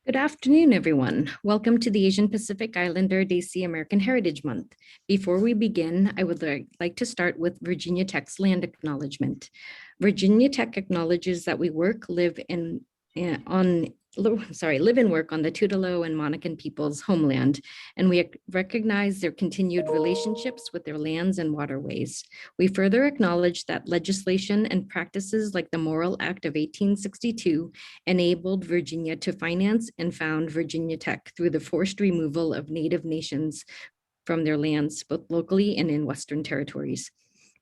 Good afternoon, everyone. Welcome to the Asian Pacific Islander Desi American Heritage Month. Before we begin, I would like to start with Virginia Tech's land acknowledgement. Virginia Tech acknowledges that we live and work on the Tutelo and Monacan people's homeland, and we recognize their continued relationships with their lands and waterways. We further acknowledge that legislation and practices like the Morrill Act of 1862 enabled Virginia to finance and found Virginia Tech through the forced removal of Native nations from their lands, both locally and in Western territories.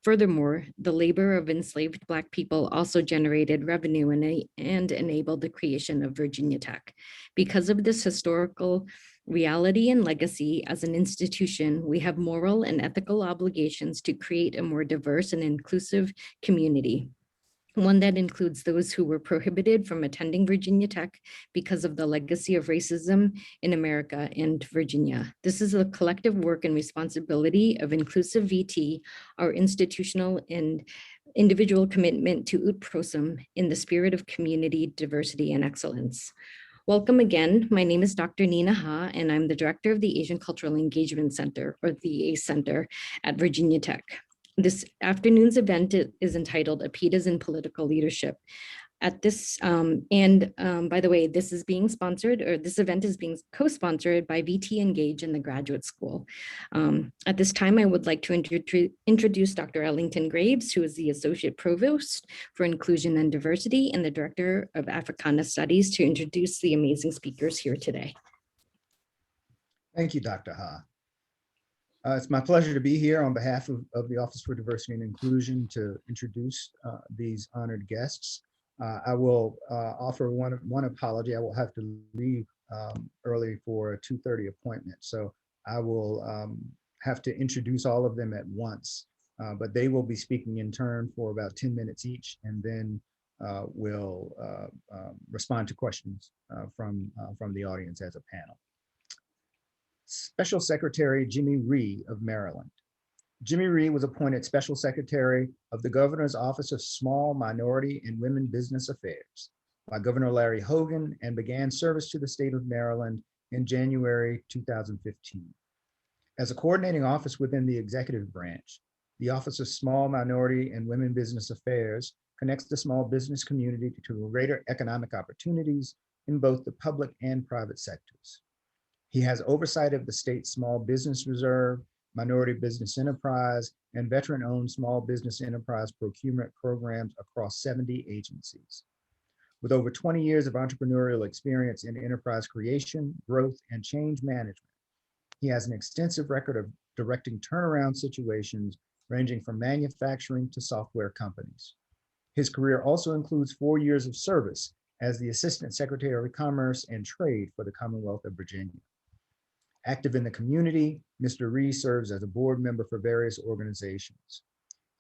Furthermore, the labor of enslaved Black people also generated revenue and enabled the creation of Virginia Tech. Because of this historical reality and legacy as an institution, we have moral and ethical obligations to create a more diverse and inclusive community, one that includes those who were prohibited from attending Virginia Tech because of the legacy of racism in America and Virginia. This is a collective work and responsibility of Inclusive VT, our institutional and individual commitment to Ut Prosum in the spirit of community, diversity, and excellence. Welcome again. My name is Dr. Nina Ha, and I'm the director of the Asian Cultural Engagement Center, or the ACE Center, at Virginia Tech. This afternoon's event is entitled APIDAs in Political Leadership. At this, by the way, this event is being co-sponsored by VT Engage and the Graduate School. At this time, I would like to introduce Dr. Ellington Graves, who is the Associate Provost for Inclusion and Diversity and the Director of Africana Studies, to introduce the amazing speakers here today. Thank you, Dr. Ha. It's my pleasure to be here on behalf of the Office for Diversity and Inclusion to introduce these honored guests. I will offer one apology. I will have to leave early for a 2:30 appointment, so I will have to introduce all of them at once, but they will be speaking in turn for about 10 minutes each, and then we'll respond to questions from the audience as a panel. Special Secretary Jimmy Rhee of Maryland. Jimmy Rhee was appointed Special Secretary of the Governor's Office of Small, Minority, and Women Business Affairs by Governor Larry Hogan and began service to the state of Maryland in January 2015. As a coordinating office within the executive branch, the Office of Small, Minority, and Women Business Affairs connects the small business community to greater economic opportunities in both the public and private sectors. He has oversight of the state's Small Business Reserve, Minority Business Enterprise, and Veteran-Owned Small Business Enterprise procurement programs across 70 agencies. With over 20 years of entrepreneurial experience in enterprise creation, growth, and change management, he has an extensive record of directing turnaround situations ranging from manufacturing to software companies. His career also includes 4 years of service as the Assistant Secretary of Commerce and Trade for the Commonwealth of Virginia. Active in the community, Mr. Rhee serves as a board member for various organizations.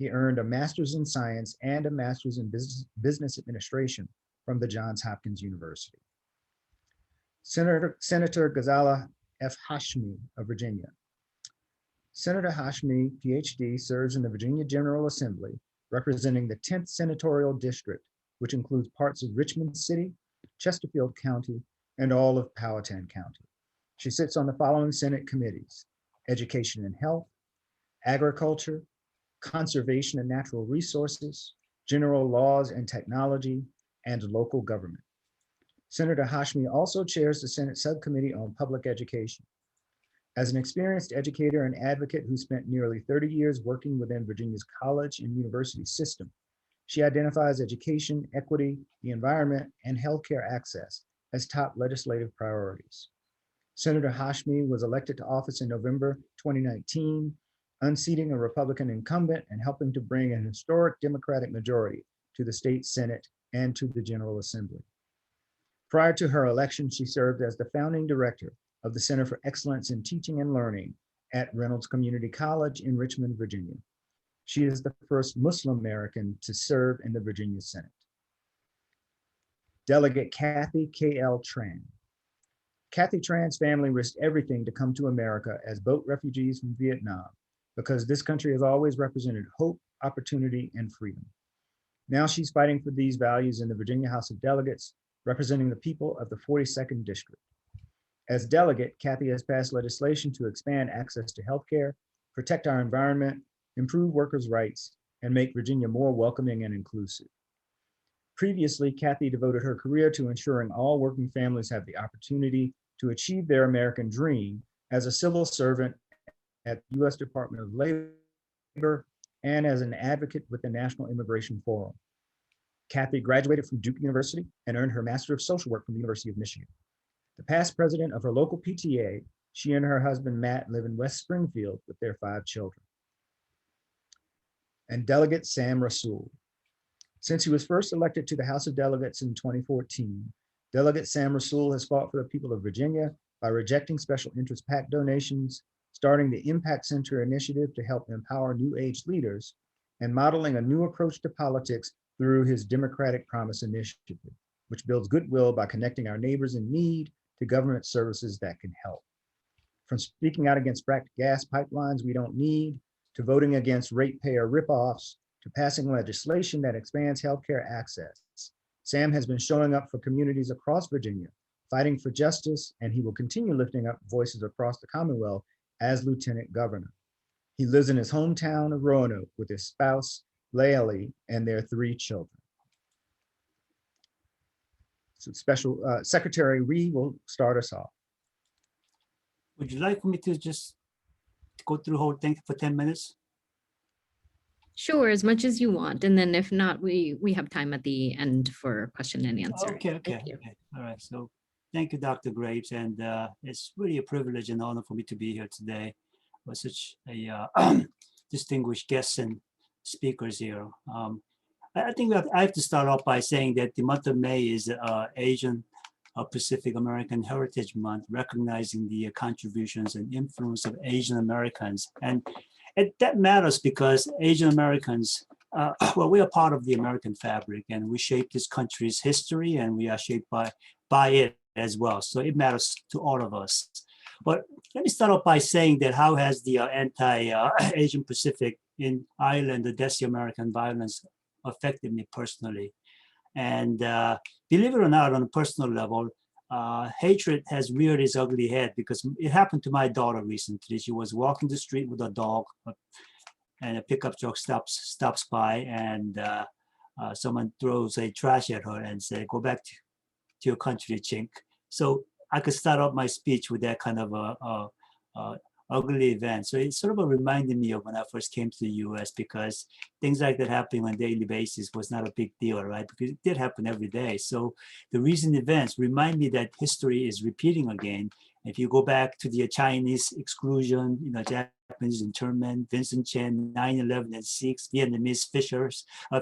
He earned a master's in science and a master's in business administration from the Johns Hopkins University. Senator Ghazala F. Hashmi of Virginia. Senator Hashmi, PhD, serves in the Virginia General Assembly, representing the 10th Senatorial District, which includes parts of Richmond City, Chesterfield County, and all of Powhatan County. She sits on the following Senate committees: Education and Health, Agriculture, Conservation and Natural Resources, General Laws and Technology, and Local Government. Senator Hashmi also chairs the Senate Subcommittee on Public Education. As an experienced educator and advocate who spent nearly 30 years working within Virginia's college and university system, she identifies education, equity, the environment, and healthcare access as top legislative priorities. Senator Hashmi was elected to office in November 2019, unseating a Republican incumbent and helping to bring an historic Democratic majority to the state Senate and to the General Assembly. Prior to her election, she served as the founding director of the Center for Excellence in Teaching and Learning at Reynolds Community College in Richmond, Virginia. She is the first Muslim American to serve in the Virginia Senate. Delegate Kathy K.L. Tran. Kathy Tran's family risked everything to come to America as boat refugees from Vietnam because this country has always represented hope, opportunity, and freedom. Now she's fighting for these values in the Virginia House of Delegates, representing the people of the 42nd District. As delegate, Kathy has passed legislation to expand access to healthcare, protect our environment, improve workers' rights, and make Virginia more welcoming and inclusive. Previously, Kathy devoted her career to ensuring all working families have the opportunity to achieve their American dream as a civil servant at the U.S. Department of Labor and as an advocate with the National Immigration Forum. Kathy graduated from Duke University and earned her Master of Social Work from the University of Michigan. The past president of her local PTA, she and her husband, Matt, live in West Springfield with their 5 children. And Delegate Sam Rasool. Since he was first elected to the House of Delegates in 2014, Delegate Sam Rasool has fought for the people of Virginia by rejecting special interest PAC donations, starting the Impact Center initiative to help empower new age leaders, and modeling a new approach to politics through his Democratic Promise Initiative, which builds goodwill by connecting our neighbors in need to government services that can help. From speaking out against fracked gas pipelines we don't need, to voting against ratepayer ripoffs, to passing legislation that expands healthcare access, Sam has been showing up for communities across Virginia, fighting for justice, and he will continue lifting up voices across the Commonwealth as Lieutenant Governor. He lives in his hometown of Roanoke with his spouse, Laeli, and their 3 children. So Secretary Ree will start us off. Would you like me to just go through the whole thing for 10 minutes? Sure, as much as you want. And then if not, we have time at the end for question and answer. Okay. Thank you. All right. So thank you, Dr. Graves. And it's really a privilege and honor for me to be here today with such a distinguished guests and speakers here. I think I have to start off by saying that the month of May is Asian Pacific American Heritage Month, recognizing the contributions and influence of Asian Americans. And that matters because Asian Americans, well, we are part of the American fabric and we shape this country's history and we are shaped by it as well. So it matters to all of us. But let me start off by saying that how has the anti-Asian Pacific in Ireland, the Desi American violence affected me personally? And believe it or not, on a personal level, hatred has reared its ugly head because it happened to my daughter recently. She was walking the street with a dog and a pickup truck stops by and someone throws a trash at her and say, "Go back to your country, chink." So I could start off my speech with that kind of a ugly event. So it sort of reminded me of when I first came to the US, because things like that happening on a daily basis was not a big deal, right? Because it did happen every day. So the recent events remind me that history is repeating again. If you go back to the Chinese exclusion, Japanese internment, Vincent Chen, 9/11 and 6, Vietnamese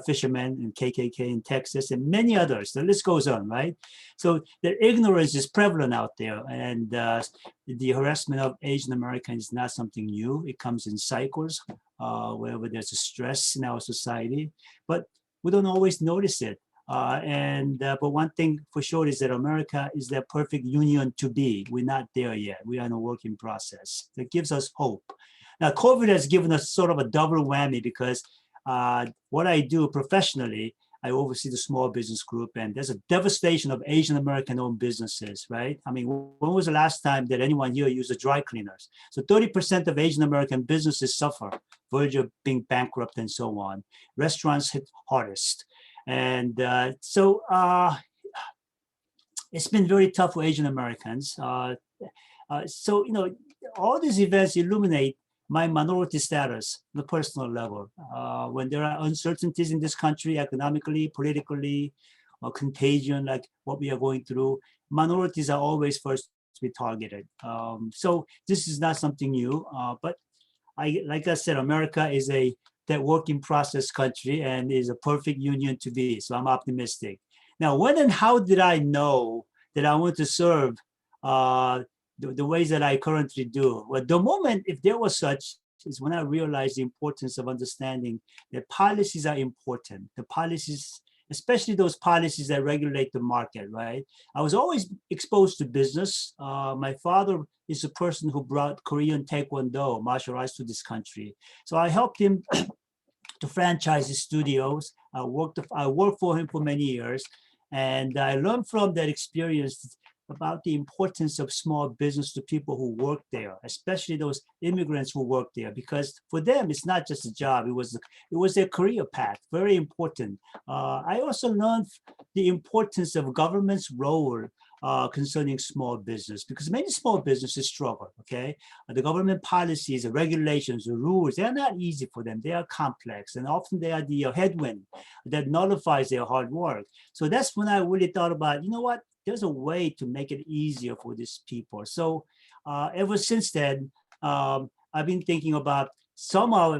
fishermen and KKK in Texas, and many others. The list goes on, right? So the ignorance is prevalent out there, and the harassment of Asian Americans is not something new. It comes in cycles, wherever there's a stress in our society, but we don't always notice it. But one thing for sure is that America is the perfect union to be. We're not there yet. We are in a working process. That gives us hope. Now, COVID has given us sort of a double whammy because what I do professionally, I oversee the small business group, and there's a devastation of Asian American-owned businesses, right? I mean, when was the last time that anyone here used a dry cleaners? So 30% of Asian American businesses suffer, verge of being bankrupt and so on. Restaurants hit hardest. And so it's been very tough for Asian Americans. So, all these events illuminate my minority status on a personal level. When there are uncertainties in this country, economically, politically, or contagion like what we are going through, minorities are always first to be targeted. So this is not something new, but like I said, America is that work in process country and is a perfect union to be. So I'm optimistic. Now, when and how did I know that I want to serve the ways that I currently do? Well, the moment, if there was such, is when I realized the importance of understanding that policies are important. The policies, especially those policies that regulate the market, right? I was always exposed to business. My father is the person who brought Korean Taekwondo, martial arts, to this country. So I helped him to franchise his studios. I worked for him for many years. And I learned from that experience about the importance of small business to people who work there, especially those immigrants who work there, because for them, it's not just a job, it was their career path, very important. I also learned the importance of government's role concerning small business, because many small businesses struggle, okay? The government policies, the regulations, the rules, they're not easy for them. They are complex, and often they are the headwind that nullifies their hard work. So that's when I really thought about, you know what, there's a way to make it easier for these people. So ever since then, I've been thinking about somehow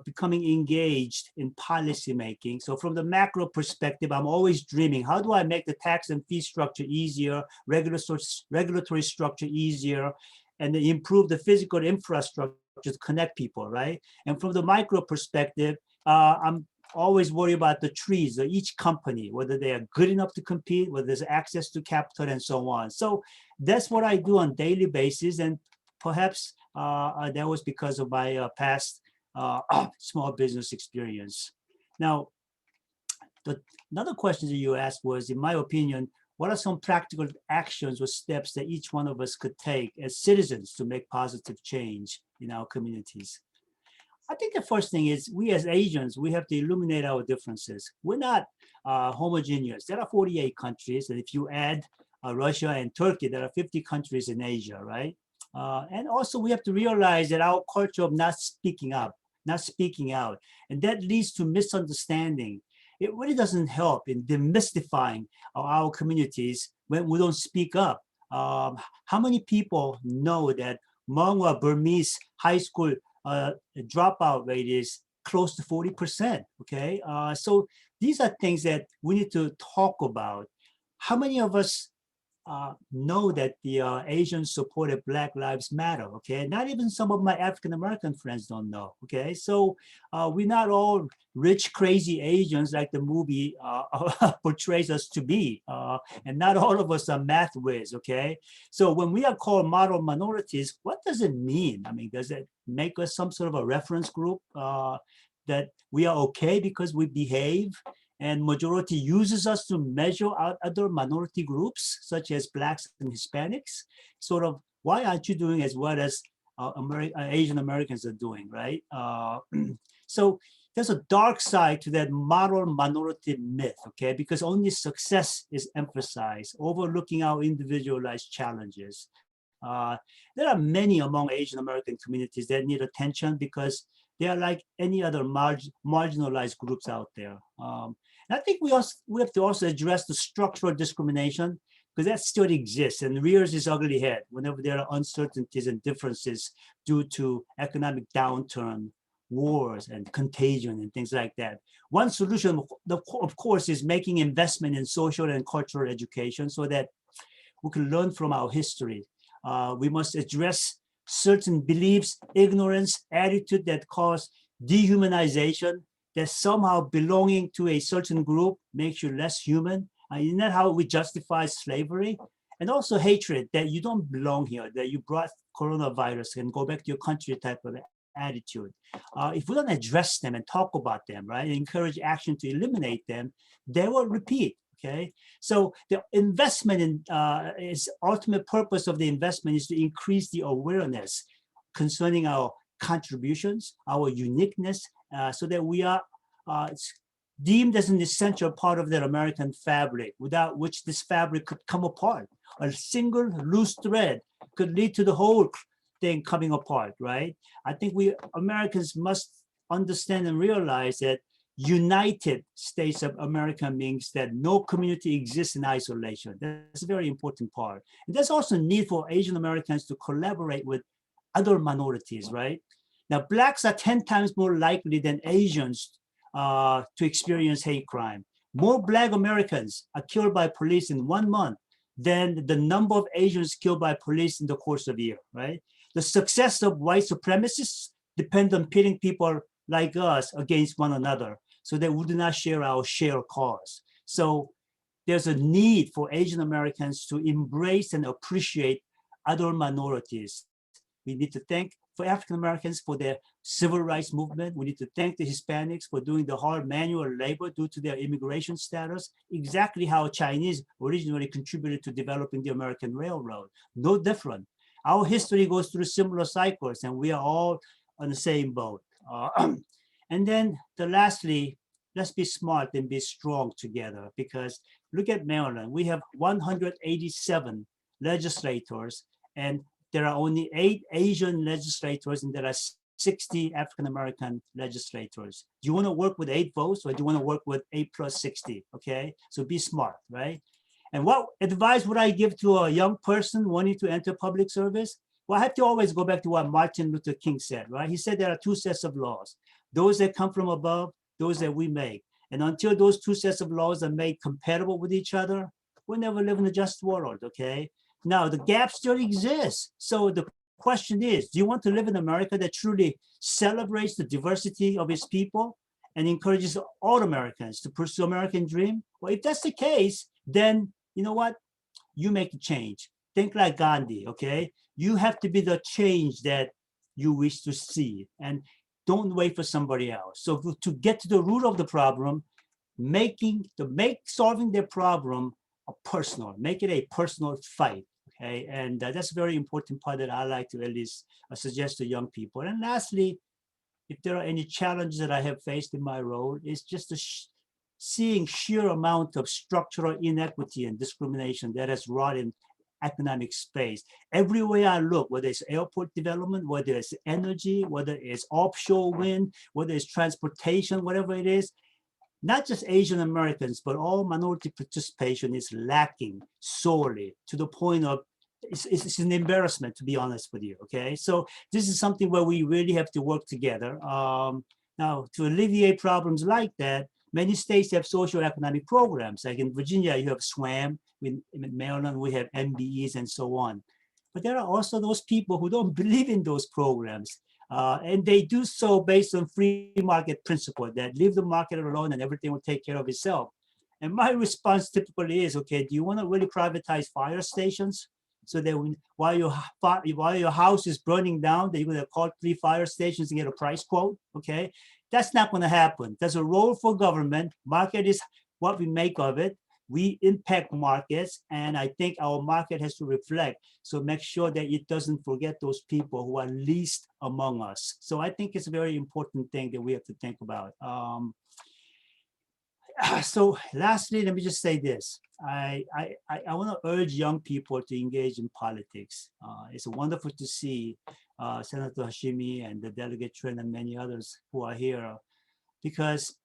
becoming engaged in policy making. So from the macro perspective, I'm always dreaming, how do I make the tax and fee structure easier, regulatory structure easier, and then improve the physical infrastructure to connect people, right? And from the micro perspective, I'm always worry about the trees of each company, whether they are good enough to compete, whether there's access to capital and so on. So that's what I do on a daily basis. And perhaps that was because of my past small business experience. Now, another question that you asked was, in my opinion, what are some practical actions or steps that each one of us could take as citizens to make positive change in our communities? I think the first thing is we as Asians, we have to illuminate our differences. We're not homogeneous. There are 48 countries, and if you add Russia and Turkey, there are 50 countries in Asia, right? And also we have to realize that our culture of not speaking up, not speaking out, and that leads to misunderstanding. It really doesn't help in demystifying our communities when we don't speak up. How many people know that Hmong Burmese high school dropout rate is close to 40%, okay? So these are things that we need to talk about. How many of us know that the Asians supported Black Lives Matter, okay? Not even some of my African-American friends don't know, okay? So we're not all rich, crazy Asians like the movie portrays us to be. And not all of us are math whiz, okay? So when we are called model minorities, what does it mean? I mean, does it make us some sort of a reference group that we are okay because we behave? And majority uses us to measure out other minority groups, such as Blacks and Hispanics. Sort of, why aren't you doing as well as Asian Americans are doing, right? So there's a dark side to that model minority myth, okay? Because only success is emphasized, overlooking our individualized challenges. There are many among Asian American communities that need attention because they are like any other marginalized groups out there. And I think we have to also address the structural discrimination, because that still exists and rears its ugly head whenever there are uncertainties and differences due to economic downturn, wars, and contagion, and things like that. One solution, of course, is making investment in social and cultural education so that we can learn from our history. We must address certain beliefs, ignorance, attitude that cause dehumanization, that somehow belonging to a certain group makes you less human. Isn't that how we justify slavery? And also hatred, that you don't belong here, that you brought coronavirus and go back to your country type of attitude. If we don't address them and talk about them, right, and encourage action to eliminate them, they will repeat. Okay, so the investment in its ultimate purpose of the investment is to increase the awareness concerning our contributions, our uniqueness, so that we are deemed as an essential part of that American fabric, without which this fabric could come apart. A single loose thread could lead to the whole thing coming apart, right? I think we Americans must understand and realize that United States of America means that no community exists in isolation. That's a very important part. And there's also a need for Asian Americans to collaborate with other minorities, right? Now, Blacks are 10 times more likely than Asians to experience hate crime. More Black Americans are killed by police in 1 month than the number of Asians killed by police in the course of a year, right? The success of white supremacists depend on pitting people like us against one another, so that we do not share our shared cause. So there's a need for Asian Americans to embrace and appreciate other minorities. We need to thank for African Americans for their civil rights movement. We need to thank the Hispanics for doing the hard manual labor due to their immigration status, exactly how Chinese originally contributed to developing the American railroad. No different. Our history goes through similar cycles, and we are all on the same boat. And then lastly, let's be smart and be strong together, because look at Maryland. We have 187 legislators, and there are only 8 Asian legislators, and there are 60 African-American legislators. Do you want to work with 8 votes, or do you want to work with 8 plus 60? Okay, so be smart, right? And what advice would I give to a young person wanting to enter public service? Well, I have to always go back to what Martin Luther King said, right? He said there are 2 sets of laws, those that come from above, those that we make. And until those 2 sets of laws are made compatible with each other, we'll never live in a just world, okay? Now, the gap still exists. So the question is, do you want to live in America that truly celebrates the diversity of its people and encourages all Americans to pursue American dream? Well, if that's the case, then you know what? You make the change. Think like Gandhi, okay? You have to be the change that you wish to see, and don't wait for somebody else. So to get to the root of the problem, solving their problem a personal, make it a personal fight, okay? And that's a very important part that I like to at least suggest to young people. And lastly, if there are any challenges that I have faced in my role, it's just seeing sheer amount of structural inequity and discrimination that has wrought in economic space. Everywhere I look, whether it's airport development, whether it's energy, whether it's offshore wind, whether it's transportation, whatever it is, not just Asian Americans, but all minority participation is lacking sorely, to the point of it's an embarrassment, to be honest with you, okay? So this is something where we really have to work together. Now, to alleviate problems like that, many states have socioeconomic programs. Like in Virginia, you have SWAM. In Maryland, we have MBEs and so on. But there are also those people who don't believe in those programs. And they do so based on free market principle, that leave the market alone and everything will take care of itself. And my response typically is, okay, do you want to really privatize fire stations? So that while your house is burning down, that you're going to call 3 fire stations to get a price quote, okay? That's not going to happen. There's a role for government. Market is what we make of it. We impact markets, and I think our market has to reflect. So make sure that it doesn't forget those people who are least among us. So I think it's a very important thing that we have to think about. So lastly, let me just say this. I want to urge young people to engage in politics. It's wonderful to see Senator Hashimi and the Delegate Trent and many others who are here, because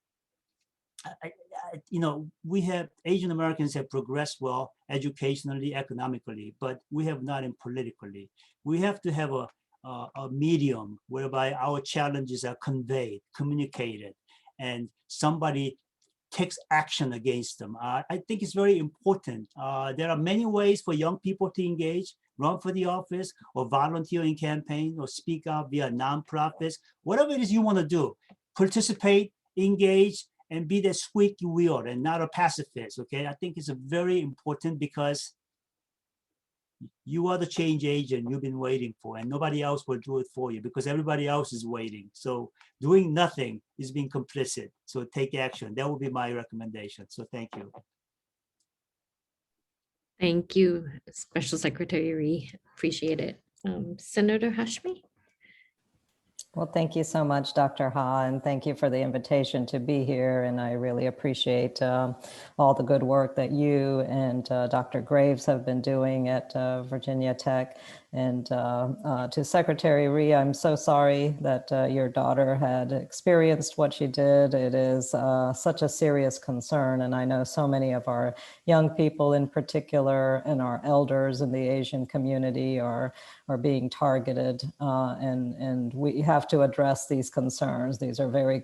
we have Asian Americans have progressed well educationally, economically, but we have not in politically. We have to have a medium whereby our challenges are conveyed, communicated, and somebody takes action against them. I think it's very important. There are many ways for young people to engage, run for the office, or volunteer in campaign, or speak out via nonprofits, whatever it is you want to do. Participate, engage, and be the squeaky wheel and not a pacifist, okay? I think it's a very important, because you are the change agent you've been waiting for, and nobody else will do it for you because everybody else is waiting. So doing nothing is being complicit. So take action. That would be my recommendation. So thank you. Thank you, Special Secretary Ree. Appreciate it. Senator Hashmi? Well, thank you so much, Dr. Ha, and thank you for the invitation to be here. And I really appreciate all the good work that you and Dr. Graves have been doing at Virginia Tech. And to Secretary Ree, I'm so sorry that your daughter had experienced what she did. It is such a serious concern. And I know so many of our young people in particular, and our elders in the Asian community are being targeted. And we have to address these concerns. These are very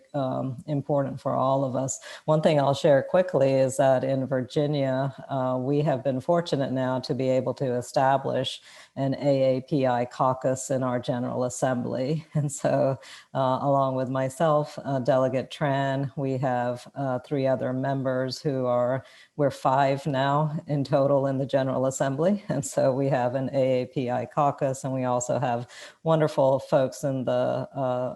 important for all of us. One thing I'll share quickly is that in Virginia, we have been fortunate now to be able to establish an AAPI caucus in our General Assembly. And so along with myself, Delegate Tran, we have 3 other members who are we're 5 now in total in the General Assembly. And so we have an AAPI caucus, and we also have wonderful folks in the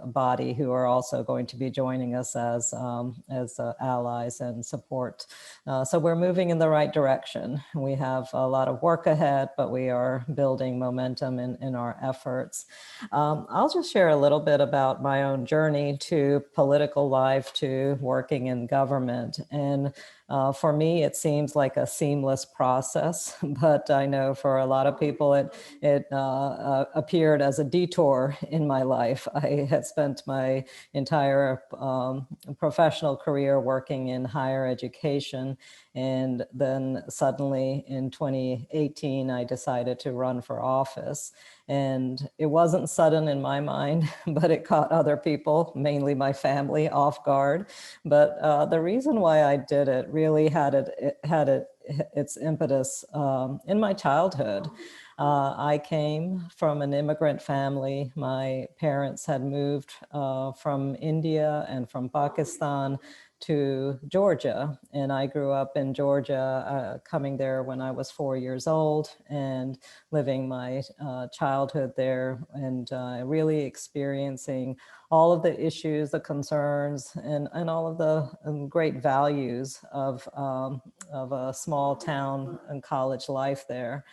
body who are also going to be joining us as allies and support. So we're moving in the right direction. We have a lot of work ahead, but we are building momentum in our efforts. I'll just share a little bit about my own journey to political life, to working in government. And for me, it seems like a seamless process, but I know for a lot of people, it appeared as a detour in my life. I had spent my entire professional career working in higher education. And then suddenly in 2018, I decided to run for office. And it wasn't sudden in my mind, but it caught other people, mainly my family, off guard. But the reason why I did it really had its impetus in my childhood. I came from an immigrant family. My parents had moved from India and from Pakistan to Georgia. And I grew up in Georgia, coming there when I was 4 years old and living my childhood there, and really experiencing all of the issues, the concerns, and all of the great values of a small town and college life there.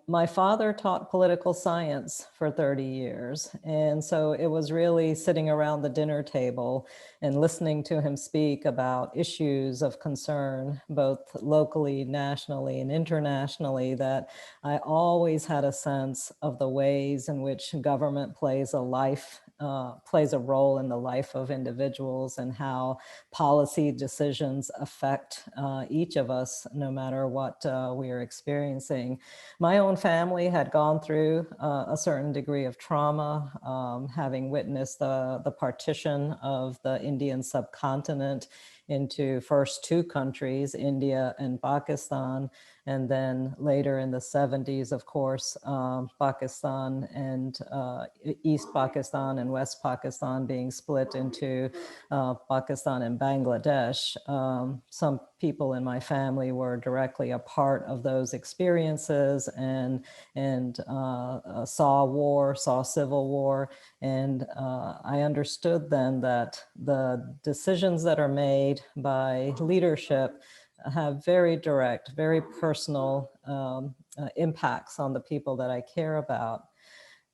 My father taught political science for 30 years. And so it was really sitting around the dinner table and listening to him speak about issues of concern, both locally, nationally, and internationally, that I always had a sense of the ways in which government plays a role in the life of individuals, and how policy decisions affect each of us, no matter what we are experiencing. My own family had gone through a certain degree of trauma, having witnessed the partition of the Indian subcontinent into first 2 countries, India and Pakistan, and then later in the 70s, of course, Pakistan and East Pakistan and West Pakistan being split into Pakistan and Bangladesh. Some people in my family were directly a part of those experiences and saw civil war. And I understood then that the decisions that are made by leadership have very direct, very personal impacts on the people that I care about.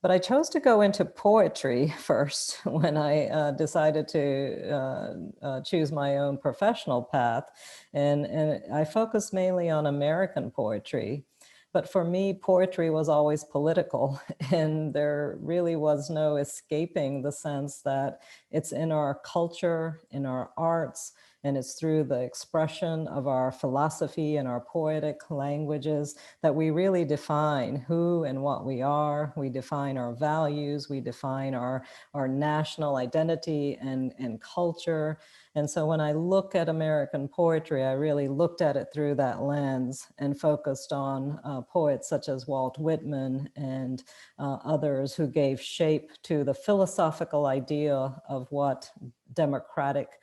But I chose to go into poetry first when I decided to choose my own professional path. And I focused mainly on American poetry. But for me, poetry was always political, and there really was no escaping the sense that it's in our culture, in our arts, and it's through the expression of our philosophy and our poetic languages that we really define who and what we are. We define our values, we define our national identity and culture. And so when I look at American poetry, I really looked at it through that lens and focused on poets such as Walt Whitman and others who gave shape to the philosophical idea of what democratic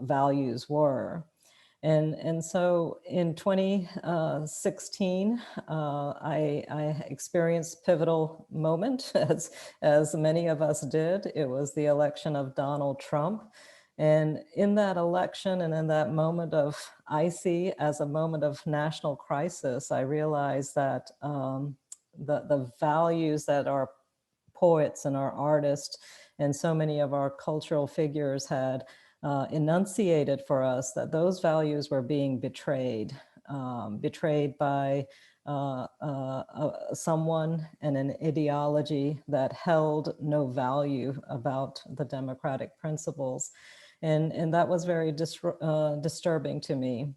values were. And so in 2016, I experienced a pivotal moment, as many of us did. It was the election of Donald Trump. And in that election and in that moment of, I see as a moment of national crisis, I realized that the values that our poets and our artists and so many of our cultural figures had enunciated for us, that those values were being betrayed by someone and an ideology that held no value about the democratic principles. And that was very disturbing to me.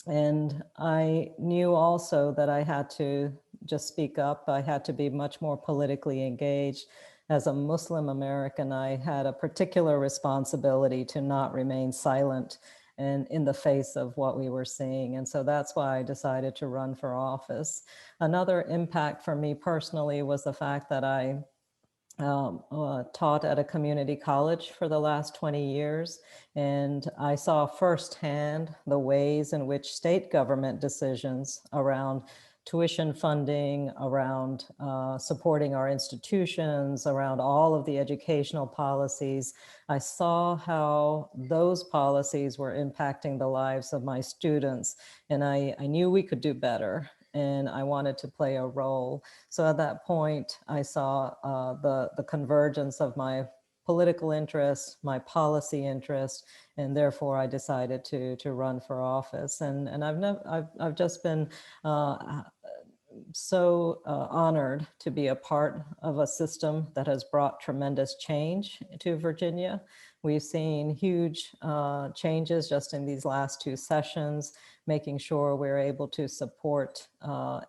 And I knew also that I had to just speak up. I had to be much more politically engaged. As a Muslim American, I had a particular responsibility to not remain silent and in the face of what we were seeing. And so that's why I decided to run for office. Another impact for me personally was the fact that I taught at a community college for the last 20 years, and I saw firsthand the ways in which state government decisions around tuition funding, around supporting our institutions, around all of the educational policies. I saw how those policies were impacting the lives of my students, and I knew we could do better, and I wanted to play a role. So at that point, I saw the convergence of my political interests, my policy interests, and therefore I decided to run for office. And I've just been so honored to be a part of a system that has brought tremendous change to Virginia. We've seen huge changes just in these last 2 sessions, making sure we're able to support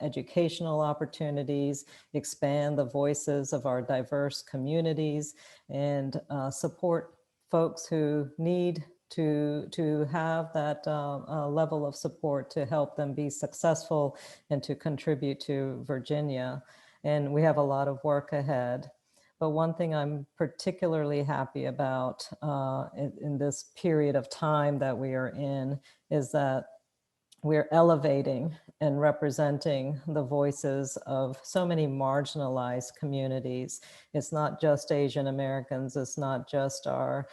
educational opportunities, expand the voices of our diverse communities, and support folks who need to have that level of support to help them be successful and to contribute to Virginia. And we have a lot of work ahead. But one thing I'm particularly happy about in this period of time that we are in is that we're elevating and representing the voices of so many marginalized communities. It's not just Asian Americans, it's not just our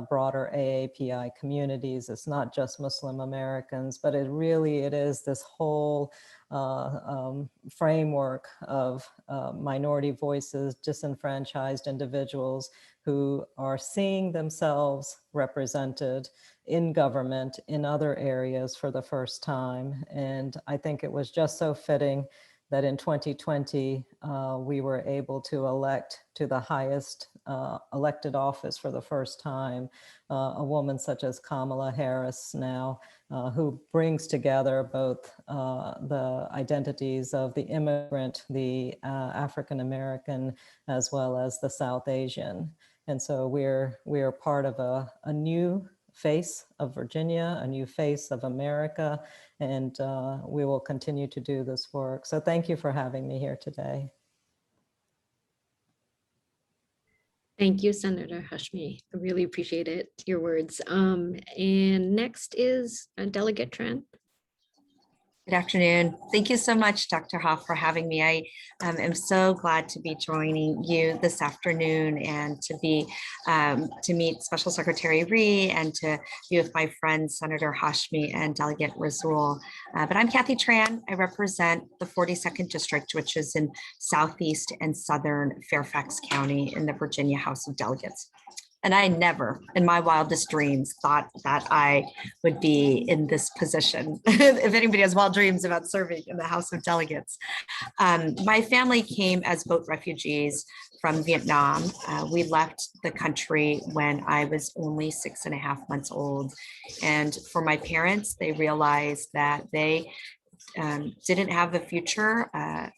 broader AAPI communities, it's not just Muslim Americans, but it is this whole framework of minority voices, disenfranchised individuals who are seeing themselves represented in government in other areas for the first time. And I think it was just so fitting that in 2020, we were able to elect to the highest elected office for the first time, a woman such as Kamala Harris now, who brings together both the identities of the immigrant, the African-American, as well as the South Asian. And so we're part of a new face of Virginia, a new face of America, and we will continue to do this work. So thank you for having me here today. Thank you, Senator Hashmi. I really appreciate it, your words. And next is Delegate Tran. Good afternoon. Thank you so much, Dr. Hoff, for having me. I am so glad to be joining you this afternoon and to meet Special Secretary Rhee and to be with my friends, Senator Hashmi and Delegate Rasool. But I'm Kathy Tran. I represent the 42nd District, which is in Southeast and Southern Fairfax County in the Virginia House of Delegates. And I never, in my wildest dreams, thought that I would be in this position. If anybody has wild dreams about serving in the House of Delegates. My family came as boat refugees from Vietnam. We left the country when I was only 6.5 months old. And for my parents, they realized that they didn't have the future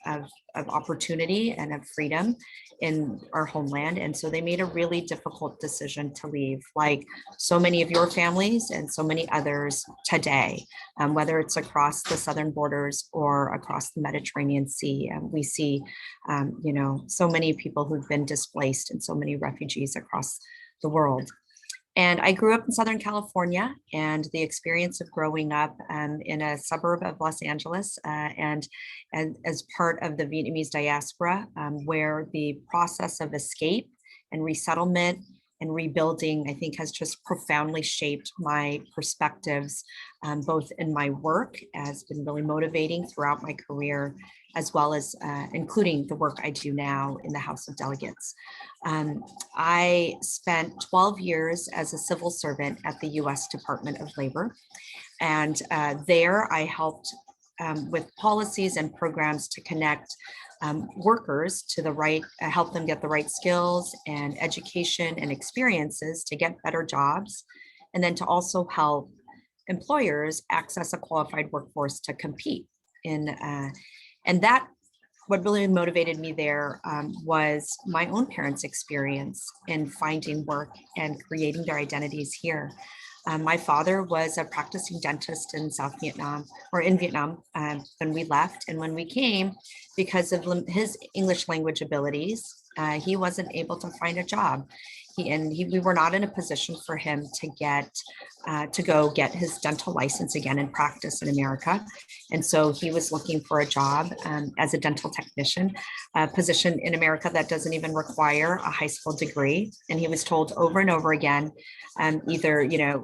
of opportunity and of freedom in our homeland. And so they made a really difficult decision to leave, like so many of your families and so many others today, whether it's across the southern borders or across the Mediterranean Sea. We see, so many people who've been displaced and so many refugees across the world. And I grew up in Southern California, and the experience of growing up in a suburb of Los Angeles and as part of the Vietnamese diaspora, where the process of escape and resettlement and rebuilding, I think, has just profoundly shaped my perspectives, both in my work, has been really motivating throughout my career, as well as including the work I do now in the House of Delegates. I spent 12 years as a civil servant at the U.S. Department of Labor. And there I helped with policies and programs to connect workers to the right, help them get the right skills and education and experiences to get better jobs, and then to also help employers access a qualified workforce to compete in. And that, what really motivated me there was my own parents' experience in finding work and creating their identities here. My father was a practicing dentist in South Vietnam, or in Vietnam, when we left. And when we came, because of his English language abilities He wasn't able to find a job. We were not in a position for him to go get his dental license again and practice in America. And so he was looking for a job as a dental technician, a position in America that doesn't even require a high school degree. And he was told over and over again, either,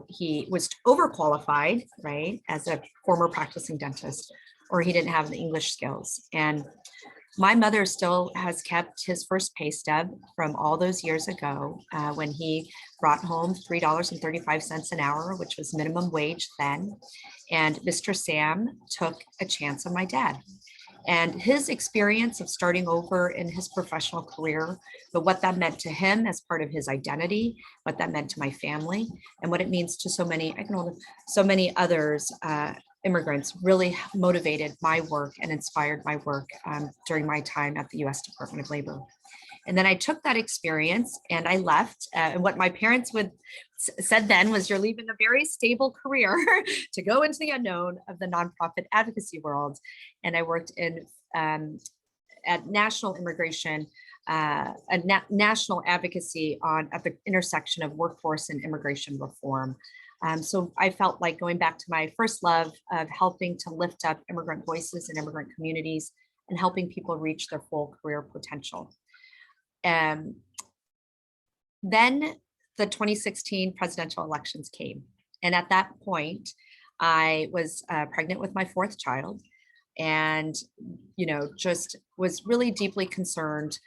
he was overqualified, right, as a former practicing dentist, or he didn't have the English skills. And my mother still has kept his first pay stub from all those years ago when he brought home $3.35 an hour, which was minimum wage then. And Mr. Sam took a chance on my dad. And his experience of starting over in his professional career, but what that meant to him as part of his identity, what that meant to my family, and what it means to so many others, immigrants, really motivated my work and inspired my work during my time at the U.S. Department of Labor. And then I took that experience and I left. And what my parents said then was, you're leaving a very stable career to go into the unknown of the nonprofit advocacy world. And I worked at national immigration, national advocacy at the intersection of workforce and immigration reform. So I felt like going back to my first love of helping to lift up immigrant voices and immigrant communities and helping people reach their full career potential. Then the 2016 presidential elections came. And at that point, I was pregnant with my fourth child and, just was really deeply concerned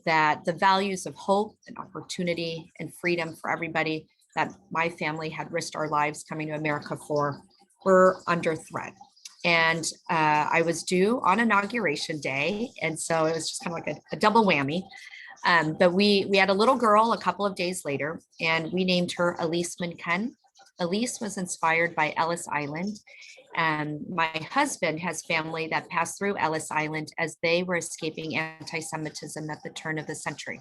that the values of hope and opportunity and freedom for everybody that my family had risked our lives coming to America for were under threat. And I was due on Inauguration Day. And so it was just kind of like a double whammy. But we had a little girl a couple of days later, and we named her Elise Minken. Elise was inspired by Ellis Island. And my husband has family that passed through Ellis Island as they were escaping anti-Semitism at the turn of the century.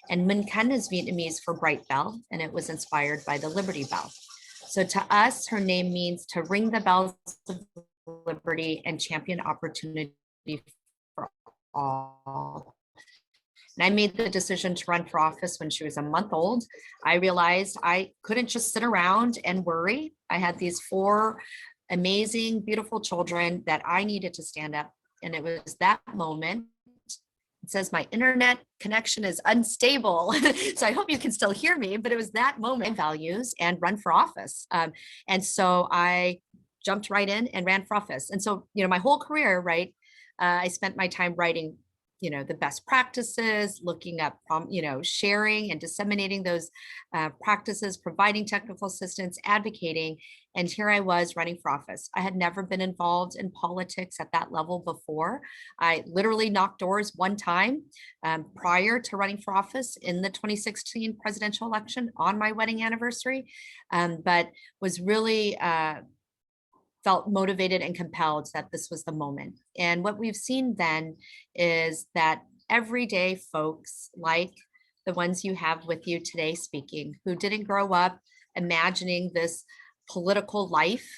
And Minken is Vietnamese for bright bell, and it was inspired by the Liberty Bell. So to us, her name means to ring the bells of liberty and champion opportunity for all. And I made the decision to run for office when she was a month old. I realized I couldn't just sit around and worry. I had these 4 amazing, beautiful children that I needed to stand up. And it was that moment. It says my internet connection is unstable. So I hope you can still hear me, but it was that moment, values and run for office. And so I jumped right in and ran for office. And so, my whole career, right, I spent my time writing, the best practices, looking up, sharing and disseminating those practices, providing technical assistance, advocating. And here I was running for office. I had never been involved in politics at that level before. I literally knocked doors one time prior to running for office in the 2016 presidential election on my wedding anniversary, but was really felt motivated and compelled that this was the moment. And what we've seen then is that everyday folks like the ones you have with you today speaking, who didn't grow up imagining this political life,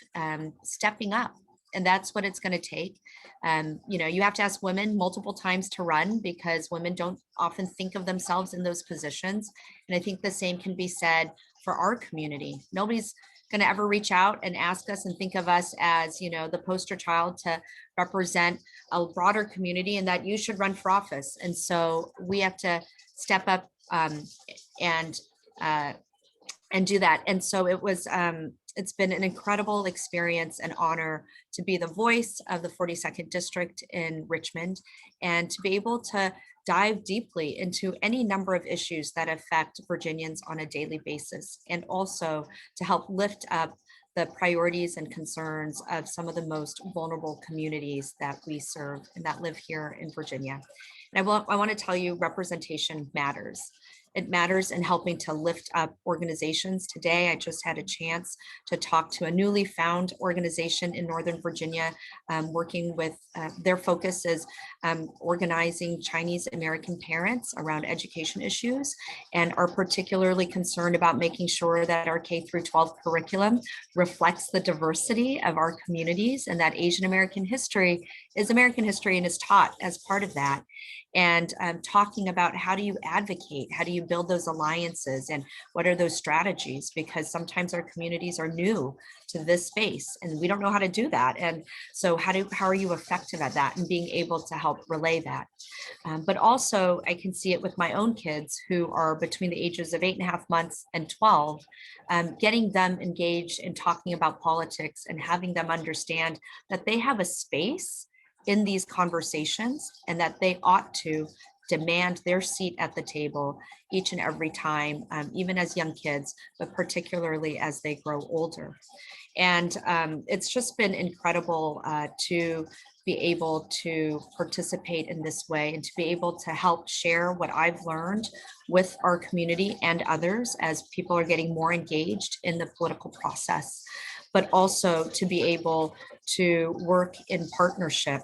stepping up. And that's what it's going to take. You have to ask women multiple times to run because women don't often think of themselves in those positions. And I think the same can be said for our community. Nobody's going to ever reach out and ask us and think of us as, the poster child to represent a broader community and that you should run for office. And so we have to step up and do that. And so it's been an incredible experience and honor to be the voice of the 42nd District in Richmond and to be able to dive deeply into any number of issues that affect Virginians on a daily basis, and also to help lift up the priorities and concerns of some of the most vulnerable communities that we serve and that live here in Virginia. And I want to tell you, representation matters. It matters in helping to lift up organizations. Today, I just had a chance to talk to a newly found organization in Northern Virginia, working with their focus is organizing Chinese American parents around education issues, and are particularly concerned about making sure that our K through 12 curriculum reflects the diversity of our communities, and that Asian American history is American history and is taught as part of that. and talking about how do you advocate, how do you build those alliances, and what are those strategies, because sometimes our communities are new to this space and we don't know how to do that. And so how are you effective at that and being able to help relay that? But also I can see it with my own kids who are between the ages of 8.5 months and 12, getting them engaged in talking about politics and having them understand that they have a space in these conversations and that they ought to demand their seat at the table each and every time, even as young kids, but particularly as they grow older. And it's just been incredible to be able to participate in this way and to be able to help share what I've learned with our community and others as people are getting more engaged in the political process, but also to be able to work in partnership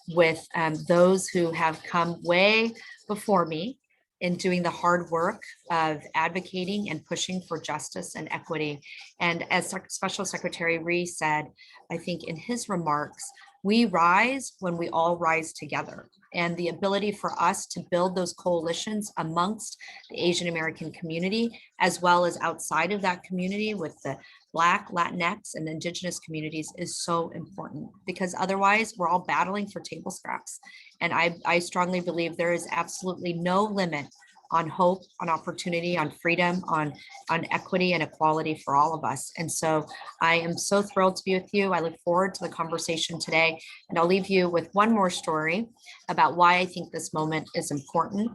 with those who have come way before me in doing the hard work of advocating and pushing for justice and equity. And as Special Secretary Rhee said, I think in his remarks, we rise when we all rise together. And the ability for us to build those coalitions amongst the Asian American community, as well as outside of that community with the Black, Latinx, and Indigenous communities is so important, because otherwise we're all battling for table scraps. And I strongly believe there is absolutely no limit on hope, on opportunity, on freedom, on equity and equality for all of us. And so I am so thrilled to be with you. I look forward to the conversation today. And I'll leave you with one more story about why I think this moment is important.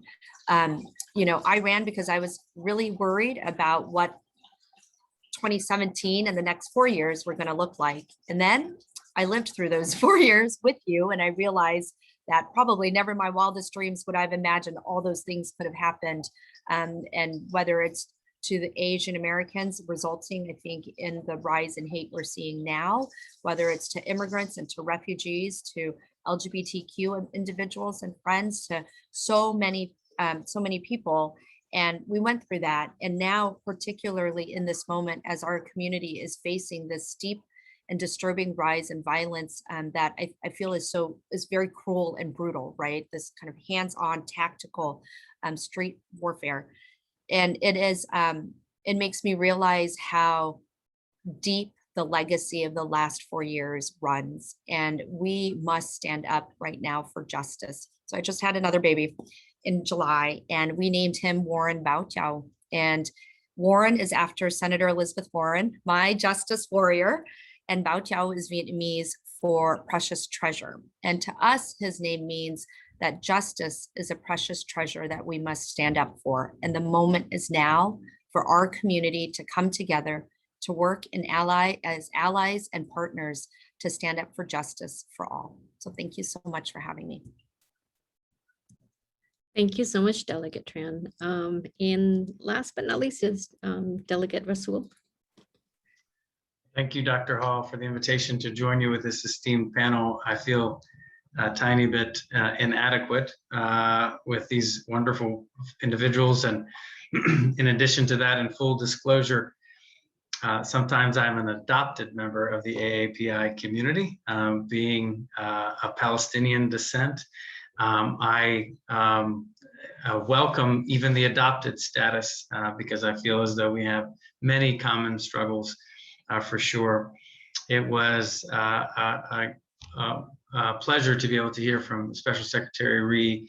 I ran because I was really worried about what 2017 and the next 4 years were going to look like. And then I lived through those 4 years with you, and I realized that probably never in my wildest dreams would I have imagined all those things could have happened. And whether it's to the Asian Americans, resulting, I think, in the rise in hate we're seeing now, whether it's to immigrants and to refugees, to LGBTQ individuals and friends, to so many people. And we went through that. And now, particularly in this moment, as our community is facing this steep and disturbing rise in violence that I feel is very cruel and brutal, right? This kind of hands-on tactical street warfare. And it makes me realize how deep the legacy of the last 4 years runs. And we must stand up right now for justice. So I just had another baby in July, and we named him Warren Bao. And Warren is after Senator Elizabeth Warren, my justice warrior. And Bao is Vietnamese for precious treasure. And to us, his name means that justice is a precious treasure that we must stand up for. And the moment is now for our community to come together, to work as allies and partners to stand up for justice for all. So thank you so much for having me. Thank you so much, Delegate Tran. And last but not least is Delegate Rasul. Thank you, Dr. Hall, for the invitation to join you with this esteemed panel. I feel a tiny bit inadequate with these wonderful individuals. And in addition to that, in full disclosure, sometimes I'm an adopted member of the AAPI community, being a Palestinian descent. I welcome even the adopted status because I feel as though we have many common struggles. For sure. It was a pleasure to be able to hear from Special Secretary Rhee.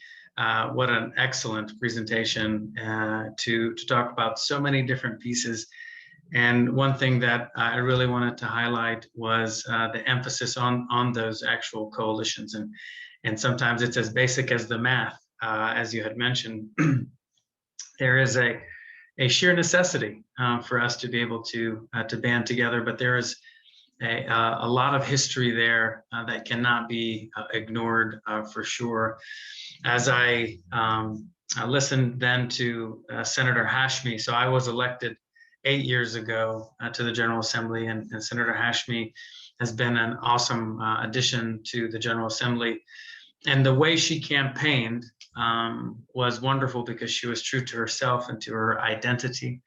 What an excellent presentation to talk about so many different pieces. And one thing that I really wanted to highlight was the emphasis on those actual coalitions. And sometimes it's as basic as the math, as you had mentioned. There is a sheer necessity for us to be able to band together, but there is a lot of history there that cannot be ignored for sure. As I listened then to Senator Hashmi, so I was elected 8 years ago to the General Assembly, and Senator Hashmi has been an awesome addition to the General Assembly. And the way she campaigned was wonderful because she was true to herself and to her identity.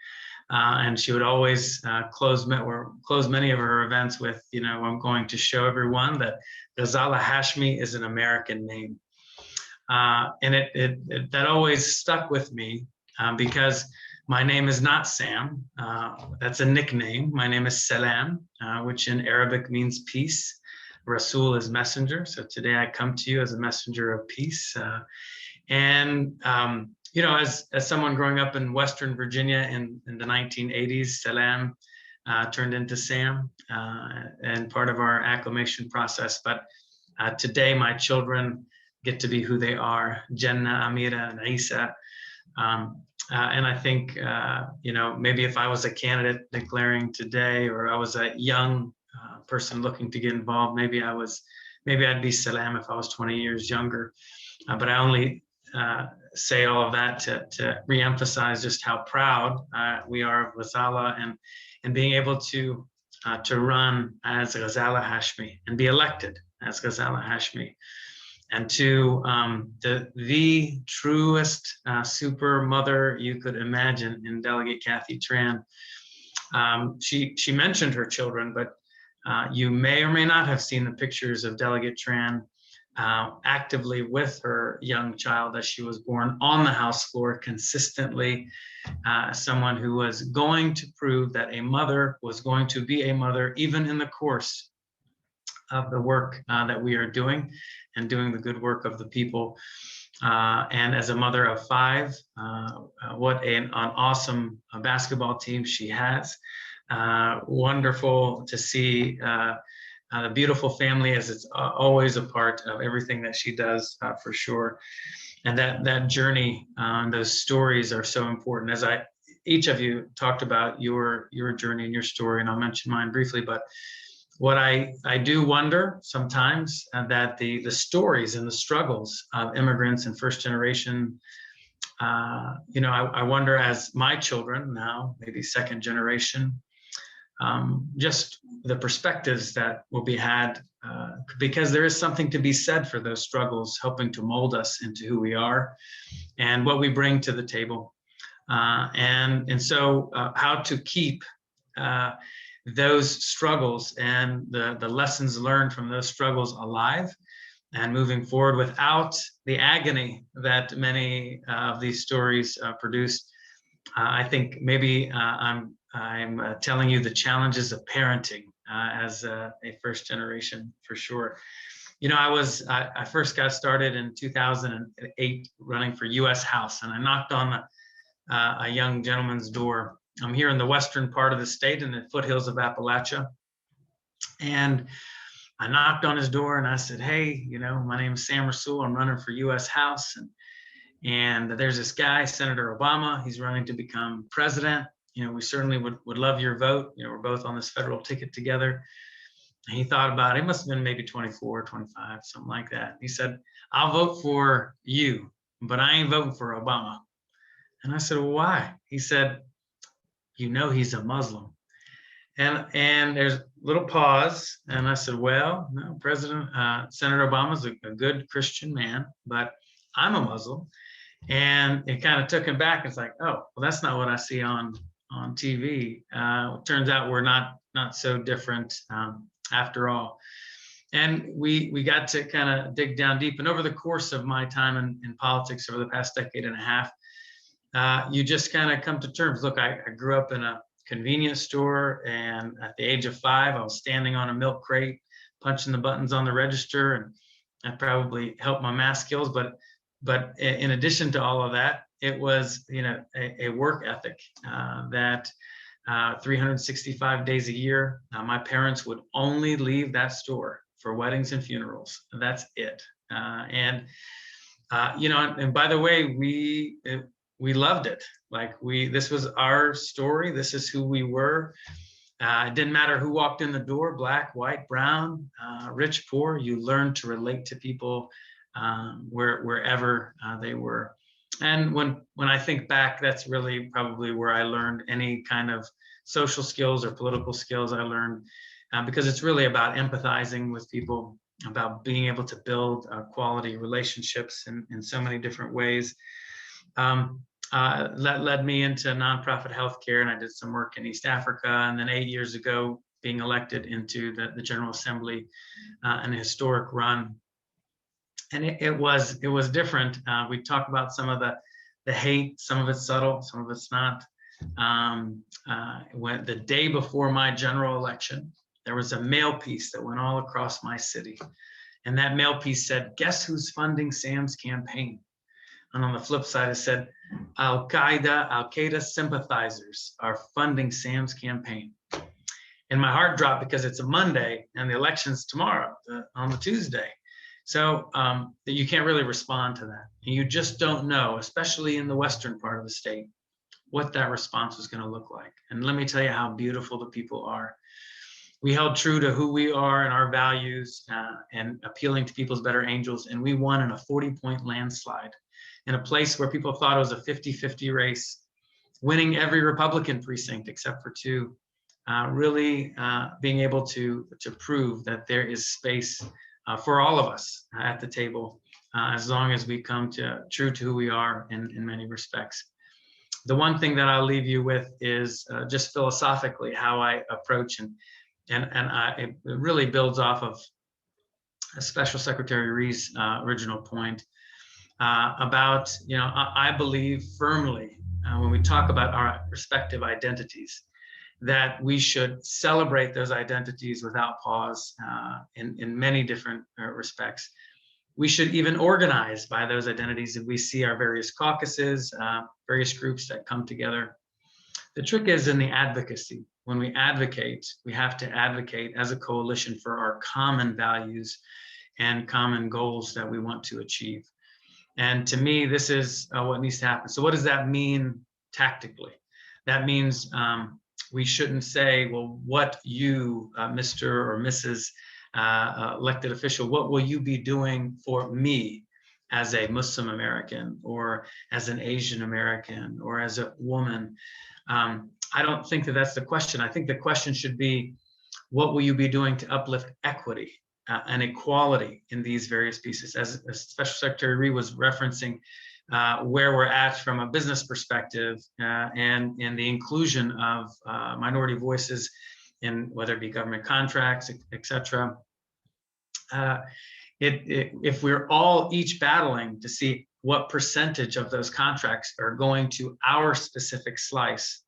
And she would always close many of her events with, I'm going to show everyone that Ghazala Hashmi is an American name. And that always stuck with me because my name is not Sam. That's a nickname. My name is Salam, which in Arabic means peace. Rasul is messenger. So today I come to you as a messenger of peace. You know, as someone growing up in Western Virginia in the 1980s, Salam turned into Sam and part of our acclimation process. But today my children get to be who they are, Jannah, Amira, and Isa. And I think, you know, maybe if I was a candidate declaring today, or I was a young person looking to get involved, maybe I'd be Salam if I was 20 years younger. But I only say all of that to reemphasize just how proud we are of Ghazala and being able to run as Ghazala Hashmi and be elected as Ghazala Hashmi. And to the truest super mother you could imagine in Delegate Kathy Tran. She mentioned her children, but you may or may not have seen the pictures of Delegate Tran actively with her young child as she was born on the House floor consistently. Someone who was going to prove that a mother was going to be a mother, even in the course of the work that we are doing and doing the good work of the people. And as a mother of 5, what an awesome basketball team she has. Wonderful to see the beautiful family, as it's always a part of everything that she does, for sure. And that journey, those stories are so important. As each of you talked about your journey and your story, and I'll mention mine briefly, but what I do wonder sometimes that the stories and the struggles of immigrants and first generation, you know, I wonder, as my children now, maybe second generation, just the perspectives that will be had, because there is something to be said for those struggles, helping to mold us into who we are and what we bring to the table. And so how to keep those struggles and the lessons learned from those struggles alive and moving forward without the agony that many of these stories produce. I think maybe I'm telling you the challenges of parenting as a first generation, for sure. You know, I first got started in 2008 running for U.S. House, and I knocked on a young gentleman's door. I'm here in the western part of the state in the foothills of Appalachia. And I knocked on his door and I said, hey, you know, my name is Sam Rasul. I'm running for U.S. House. And there's this guy, Senator Obama. He's running to become president. You know, we certainly would love your vote. You know, we're both on this federal ticket together. And he thought about it. He must have been maybe 24, 25, something like that. He said, I'll vote for you, but I ain't voting for Obama. And I said, well, why? He said, you know, he's a Muslim. And there's a little pause. And I said, well, no, Senator Obama's a good Christian man, but I'm a Muslim. And it kind of took him back. It's like, oh, well, that's not what I see on TV. It turns out we're not so different after all. And we got to kind of dig down deep. And over the course of my time in politics over the past decade and a half, you just kind of come to terms. Look, I grew up in a convenience store, and at the age of 5, I was standing on a milk crate, punching the buttons on the register, and that probably helped my math skills. But in addition to all of that, it was, you know, a work ethic that 365 days a year, my parents would only leave that store for weddings and funerals. That's it. You know, and by the way, we loved it. Like this was our story. This is who we were. It didn't matter who walked in the door, black, white, brown, rich, poor. You learned to relate to people wherever they were. And when I think back, that's really probably where I learned any kind of social skills or political skills I learned, because it's really about empathizing with people, about being able to build quality relationships in so many different ways. That led me into nonprofit healthcare, and I did some work in East Africa. And then 8 years ago, being elected into the General Assembly, an historic run And it was different. We talk about some of the hate, some of it's subtle, some of it's not. When the day before my general election, there was a mail piece that went all across my city. And that mail piece said, "Guess who's funding Sam's campaign?" And on the flip side, it said, Al-Qaeda sympathizers are funding Sam's campaign. And my heart dropped because it's a Monday and the election's tomorrow, on the Tuesday. So you can't really respond to that. And you just don't know, especially in the western part of the state, what that response was going to look like. And let me tell you how beautiful the people are. We held true to who we are and our values and appealing to people's better angels. And we won in a 40-point landslide in a place where people thought it was a 50-50 race, winning every Republican precinct except for 2, really being able to prove that there is space for all of us at the table, as long as we come true to who we are in many respects. The one thing that I'll leave you with is just philosophically how I approach, and it really builds off of Special Secretary Ree's original point about, I believe firmly when we talk about our respective identities, that we should celebrate those identities without pause in many different respects. We should even organize by those identities if we see our various caucuses, various groups that come together. The trick is in the advocacy. When we advocate, we have to advocate as a coalition for our common values and common goals that we want to achieve. And to me, this is what needs to happen. So what does that mean tactically? That means we shouldn't say, well, what you, Mr. or Mrs. Elected official, what will you be doing for me as a Muslim American or as an Asian American or as a woman? I don't think that that's the question. I think the question should be, what will you be doing to uplift equity and equality in these various pieces? As Special Secretary Ree was referencing, where we're at from a business perspective and the inclusion of minority voices in whether it be government contracts, et cetera. If we're all each battling to see what percentage of those contracts are going to our specific slice,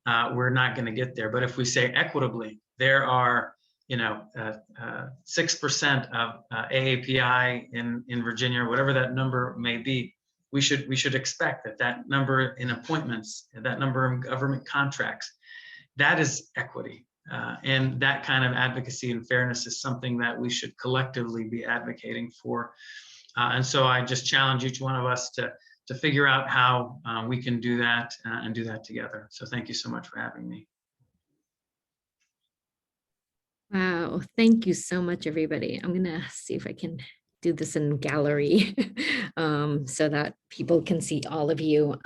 we're not going to get there. But if we say equitably, there are 6% of AAPI in Virginia, whatever that number may be, we should expect that number in appointments, that number in government contracts, that is equity. And that kind of advocacy and fairness is something that we should collectively be advocating for. And so I just challenge each one of us to figure out how we can do that and do that together. So thank you so much for having me. Wow, thank you so much, everybody. I'm gonna see if I can do this in gallery so that people can see all of you.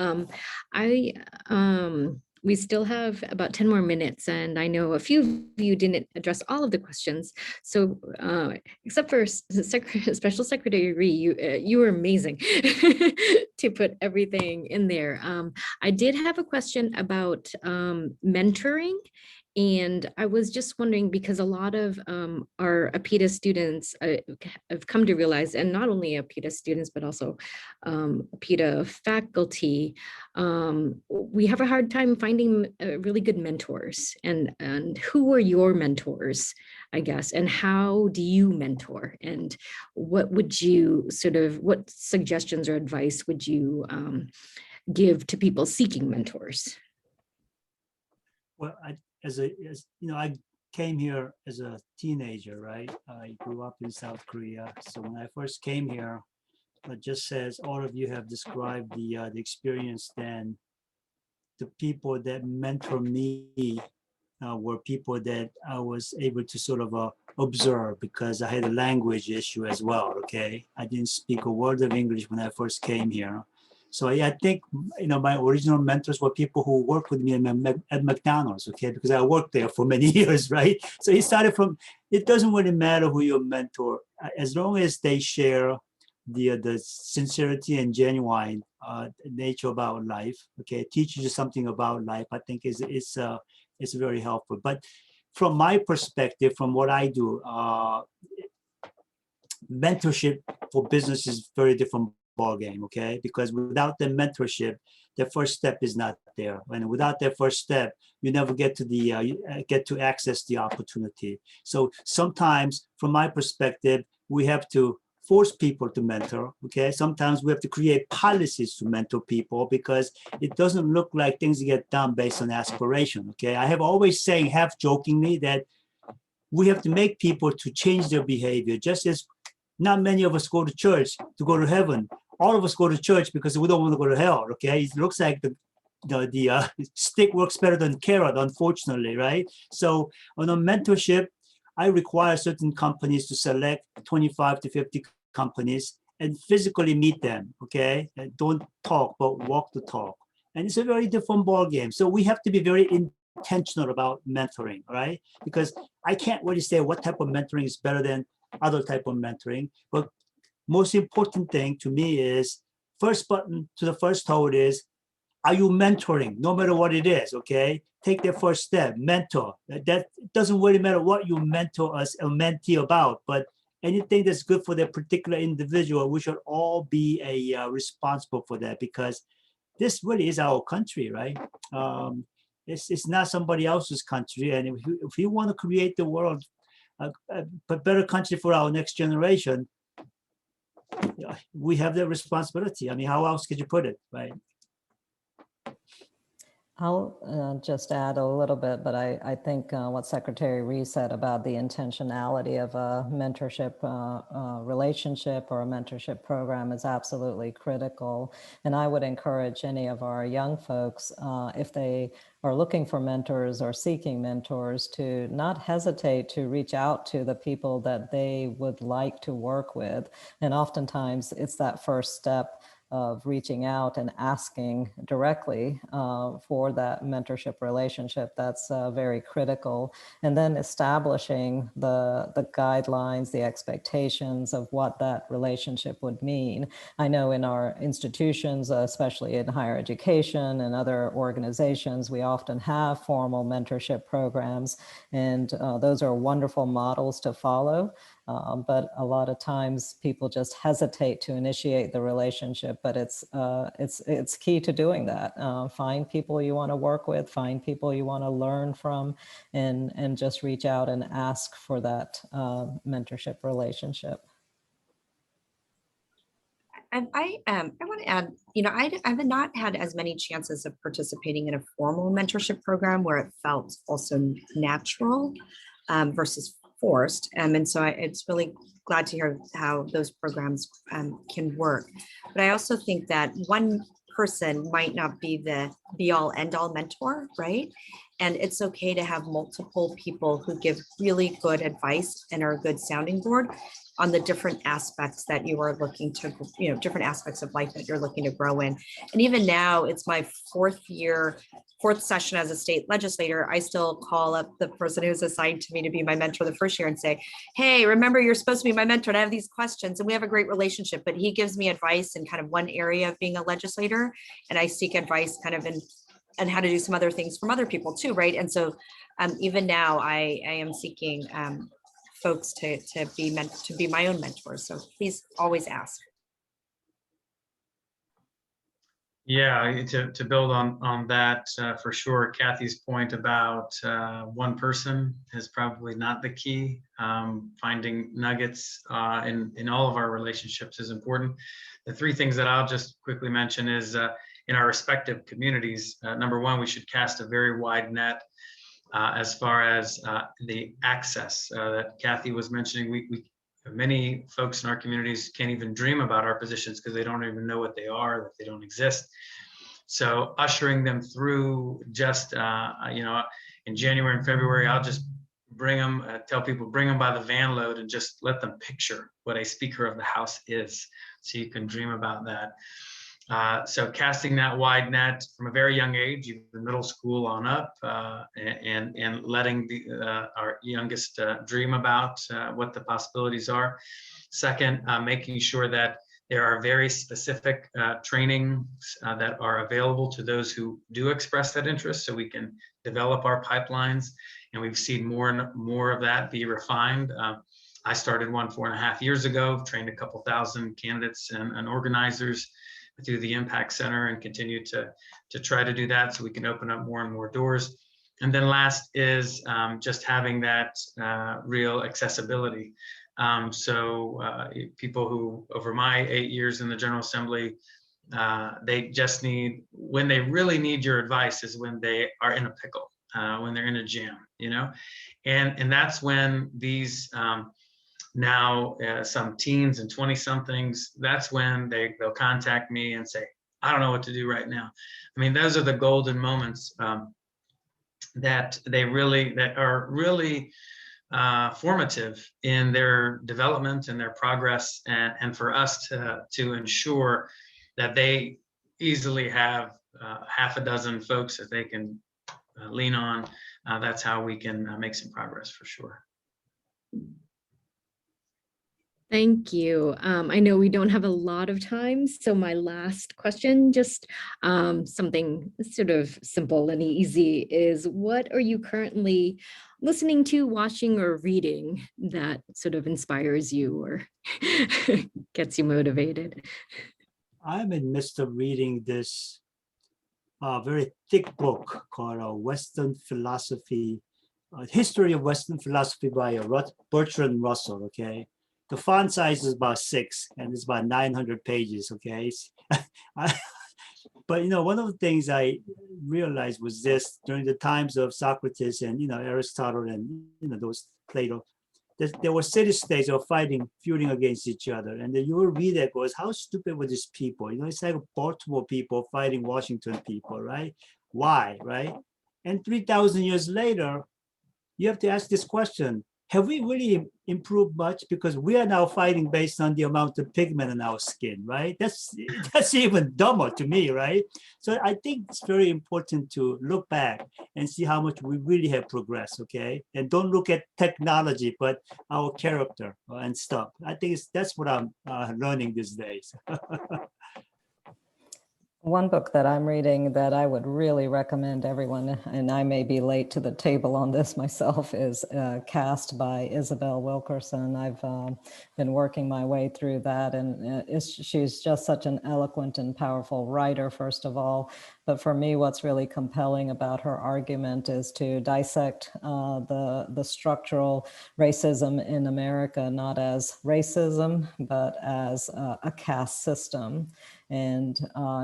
We still have about 10 more minutes, and I know a few of you didn't address all of the questions. So except for Special Secretary Ree, you were amazing to put everything in there. I did have a question about mentoring. And I was just wondering, because a lot of our APIDA students have come to realize, and not only APIDA students, but also APIDA faculty, we have a hard time finding really good mentors. And who are your mentors, I guess, and how do you mentor? And what would you what suggestions or advice would you give to people seeking mentors? Well, I came here as a teenager, right? I grew up in South Korea. So when I first came here, just as all of you have described the experience, then the people that mentor me were people that I was able to sort of observe, because I had a language issue as well, okay? I didn't speak a word of English when I first came here. So I think, my original mentors were people who worked with me at McDonald's, okay? Because I worked there for many years, right? So it started from, it doesn't really matter who your mentor, as long as they share the sincerity and genuine nature about life, okay? Teaches you something about life, I think it's very helpful. But from my perspective, from what I do, mentorship for business is very different ballgame, okay? Because without the mentorship, the first step is not there. And without that first step, you never get to the get to access the opportunity. So sometimes, from my perspective, we have to force people to mentor, okay? Sometimes we have to create policies to mentor people because it doesn't look like things get done based on aspiration, okay? I have always saying, half jokingly, that we have to make people to change their behavior, just as not many of us go to church to go to heaven. All of us go to church because we don't want to go to hell, okay? It looks like the stick works better than carrot, unfortunately, right? So on a mentorship, I require certain companies to select 25 to 50 companies and physically meet them, okay? And don't talk, but walk the talk. And it's a very different ball game. So we have to be very intentional about mentoring, right? Because I can't really say what type of mentoring is better than other type of mentoring, but most important thing to me is first button to the first toad is, are you mentoring? No matter what it is, okay? Take the first step, mentor. That doesn't really matter what you mentor us or mentee about, but anything that's good for that particular individual, we should all be responsible for that, because this really is our country, right? It's not somebody else's country. And if we want to create the world, a better country for our next generation, we have that responsibility. I mean, how else could you put it, right? I'll just add a little bit, but I think what Secretary Reese said about the intentionality of a mentorship relationship or a mentorship program is absolutely critical. And I would encourage any of our young folks, if they are looking for mentors or seeking mentors, to not hesitate to reach out to the people that they would like to work with. And oftentimes it's that first step of reaching out and asking directly for that mentorship relationship that's very critical. And then establishing the guidelines, the expectations of what that relationship would mean. I know in our institutions, especially in higher education and other organizations, we often have formal mentorship programs, and those are wonderful models to follow. But a lot of times people just hesitate to initiate the relationship, but it's key to doing that. Find people you want to work with, find people you want to learn from, and just reach out and ask for that mentorship relationship. And I want to add, I've not had as many chances of participating in a formal mentorship program where it felt also natural versus forced. And so it's really glad to hear how those programs can work. But I also think that one person might not be the be all end all mentor, right? And it's okay to have multiple people who give really good advice and are a good sounding board on the different aspects that you are looking to, different aspects of life that you're looking to grow in. And even now, it's my fourth session as a state legislator. I still call up the person who's assigned to me to be my mentor the first year and say, hey, remember, you're supposed to be my mentor and I have these questions. And we have a great relationship, but he gives me advice in kind of one area of being a legislator. And I seek advice kind of and how to do some other things from other people too, right? And so even now I am seeking folks to be my own mentors. So please always ask. Yeah, to build on that, for sure, Kathy's point about one person is probably not the key. Finding nuggets in all of our relationships is important. The three things that I'll just quickly mention is in our respective communities, number one, we should cast a very wide net as far as the access that Kathy was mentioning. Many folks in our communities can't even dream about our positions because they don't even know what they are, that they don't exist. So ushering them through just, in January and February, I'll just bring them, tell people, bring them by the van load and just let them picture what a Speaker of the House is. So you can dream about that. So casting that wide net from a very young age, even middle school on up, and letting our youngest dream about what the possibilities are. Second, making sure that there are very specific trainings that are available to those who do express that interest, so we can develop our pipelines. And we've seen more and more of that be refined. I started one 4.5 years ago, trained a couple thousand candidates and organizers through the Impact Center, and continue to try to do that so we can open up more and more doors. And then last is just having that real accessibility. People who, over my 8 years in the General Assembly, they just need, when they really need your advice is when they are in a pickle, when they're in a jam, you know? And that's when these now some teens and 20-somethings, that's when they'll contact me and say, I don't know what to do right now. I mean, those are the golden moments that are really formative in their development and their progress, and for us to ensure that they easily have half a dozen folks that they can lean on. That's how we can make some progress for sure. Thank you. I know we don't have a lot of time, so my last question, just something sort of simple and easy, is what are you currently listening to, watching, or reading that sort of inspires you or gets you motivated? I'm in the midst of reading this very thick book called Western Philosophy, History of Western Philosophy by Bertrand Russell, okay? The font size is about 6, and it's about 900 pages, okay? But, you know, one of the things I realized was this: during the times of Socrates and, you know, Aristotle and, you know, those Plato, there were city-states that were feuding against each other. And then you will read that, goes, how stupid were these people? You know, it's like Baltimore people fighting Washington people, right? Why, right? And 3,000 years later, you have to ask this question: have we really improved much? Because we are now fighting based on the amount of pigment in our skin, right? That's even dumber to me, right? So I think it's very important to look back and see how much we really have progressed, okay? And don't look at technology, but our character and stuff. I think that's what I'm learning these days. One book that I'm reading that I would really recommend everyone, and I may be late to the table on this myself, is Caste by Isabel Wilkerson. I've been working my way through that, and she's just such an eloquent and powerful writer, first of all. But for me, what's really compelling about her argument is to dissect the structural racism in America, not as racism, but as a caste system. And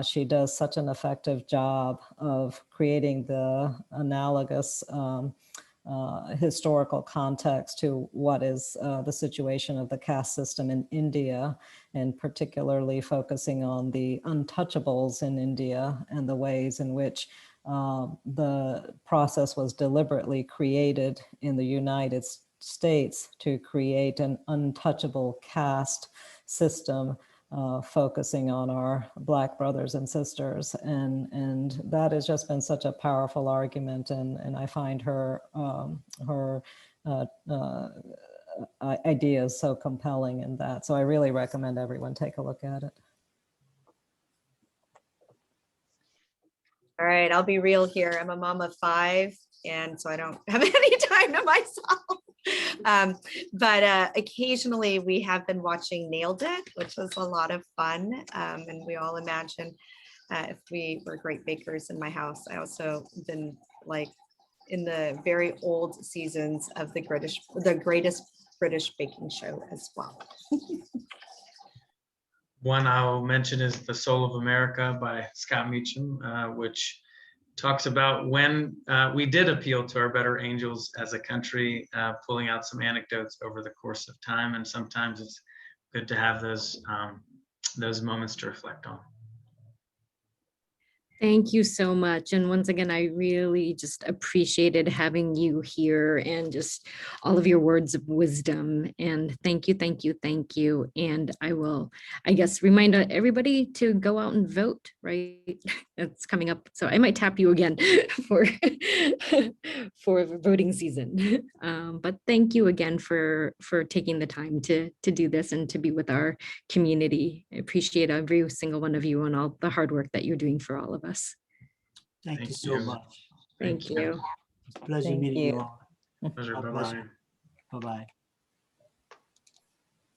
she does such an effective job of creating the analogous historical context to what is the situation of the caste system in India, and particularly focusing on the untouchables in India and the ways in which the process was deliberately created in the United States to create an untouchable caste system, focusing on our Black brothers and sisters. And that has just been such a powerful argument. And I find her ideas so compelling in that. So I really recommend everyone take a look at it. All right, I'll be real here. I'm a mom of 5, and so I don't have any time to myself. But occasionally we have been watching Nailed It, which was a lot of fun. And we all imagine if we were great bakers in my house. I also been like in the very old seasons of the Greatest British Baking Show as well. One I'll mention is The Soul of America by Scott Meacham, which talks about when we did appeal to our better angels as a country, pulling out some anecdotes over the course of time. And sometimes it's good to have those moments to reflect on. Thank you so much. And once again, I really just appreciated having you here and just all of your words of wisdom. And thank you, thank you, thank you. And I will, I guess, remind everybody to go out and vote, right? It's coming up. So I might tap you again for voting season. But thank you again for taking the time to do this and to be with our community. I appreciate every single one of you and all the hard work that you're doing for all of us. Thank you so much. Thank you. It's a pleasure Thank meeting you. you all. Pleasure. God bless you. Bye-bye.